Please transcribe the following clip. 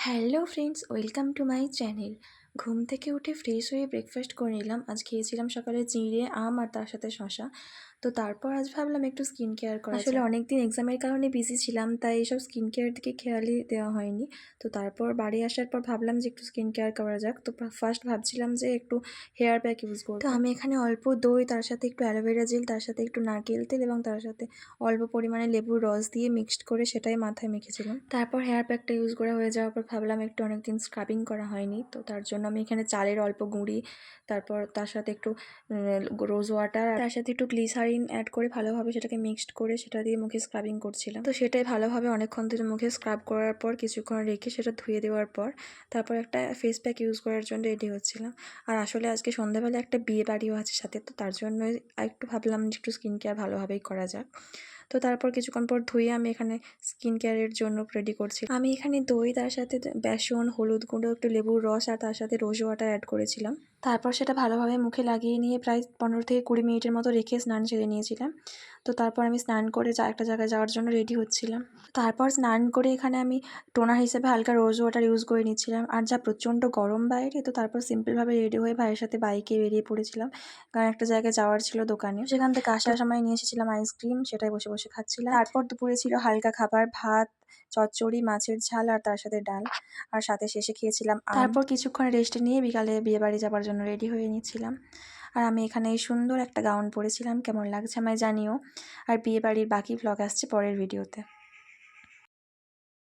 Hello friends, welcome to my channel. ঘুম থেকে উঠে ফ্রেশ হয়ে ব্রেকফাস্ট করে নিলাম। আজ খেয়েছিলাম সকালে চিঁড়ে, আম আর তার সাথে শশা। তো তারপর আজ ভাবলাম একটু স্কিন কেয়ার করা আসলে অনেক দিন এক্সামের কারণে বিজি ছিলাম, তাই এইসব স্কিন কেয়ারের দিকে খেয়ালই দেওয়া হয়নি। তো তারপর বাড়ি আসার পর ভাবলাম যে একটু স্কিন কেয়ার করা যাক। তো ফার্স্ট ভাবছিলাম যে একটু হেয়ার প্যাক ইউজ করব। তো আমি এখানে অল্প দই, তার সাথে একটু অ্যালোভেরা জেল, তার সাথে একটু নারকেল তেল এবং তার সাথে অল্প পরিমাণে লেবুর রস দিয়ে মিক্সড করে সেটাই মাথায় মেখেছিলাম। তারপর হেয়ার প্যাকটা ইউজ করা হয়ে যাওয়ার পর ভাবলাম একটু অনেকদিন স্ক্রাবিং করা হয়নি, তো তার জন্য আমি এখানে চালের অল্প গুঁড়ি, তারপর তার সাথে একটু রোজ ওয়াটার আর তার সাথে একটু গ্লিসারিন অ্যাড করে ভালোভাবে সেটাকে মিক্সড করে সেটা দিয়ে মুখে স্ক্রাবিং করছিলাম। তো সেটাই ভালোভাবে অনেকক্ষণ ধরে মুখে স্ক্রাব করার পর কিছুক্ষণ রেখে সেটা ধুয়ে দেওয়ার পর তারপর একটা ফেস প্যাক ইউজ করার জন্য রেডি হচ্ছিলাম। আর আসলে আজকে সন্ধ্যাবেলা একটা বিয়ে বাড়িও আছে সাথে, তো তার জন্যই একটু ভাবলাম যে একটু স্কিন কেয়ার ভালোভাবেই করা যাক। তো তারপর কিছুক্ষণ পর ধুয়ে আমি এখানে স্কিন কেয়ারের জন্য রেডি করছি। আমি এখানে দই, তার সাথে বেসন, হলুদ গুঁড়ো, একটু লেবুর রস আর তার সাথে রোজ ওয়াটার অ্যাড করেছিলাম। তারপর সেটা ভালোভাবে মুখে লাগিয়ে নিয়ে প্রায় 15 থেকে 20 মিনিটের মতো রেখে স্নান সেরে নিয়েছিলাম। তো তারপর আমি স্নান করে একটা জায়গায় যাওয়ার জন্য রেডি হচ্ছিলাম। তারপর স্নান করে এখানে আমি টোনার হিসেবে হালকা রোজ ওয়াটার ইউজ করে নিচ্ছিলাম। আর যা প্রচণ্ড গরম বাইরে, তো তারপর সিম্পলভাবে রেডি হয়ে ভাইয়ের সাথে বাইকে বেরিয়ে পড়েছিলাম, কারণ একটা জায়গায় যাওয়ার ছিল দোকানে। সেখান থেকে আসার সময় নিয়ে এসেছিলাম আইসক্রিম, সেটাই বসে বসে খাচ্ছিলাম। তারপর দুপুরে ছিল হালকা খাবার, ভাত, চচ্চড়ি, মাছের ঝাল আর তার সাথে ডাল, আর সাথে শেষে খেয়েছিলাম আম। তারপর কিছুক্ষণ রেস্ট নিয়ে বিকালে বিয়েবাড়ি যাবার জন্য রেডি হয়ে নিচ্ছিলাম। আর আমি এখানে এই সুন্দর একটা গাউন পরেছিলাম, কেমন লাগছে আমায় জানিও। আর বিয়েবাড়ির বাকি ভ্লগ আসছে পরের ভিডিওতে।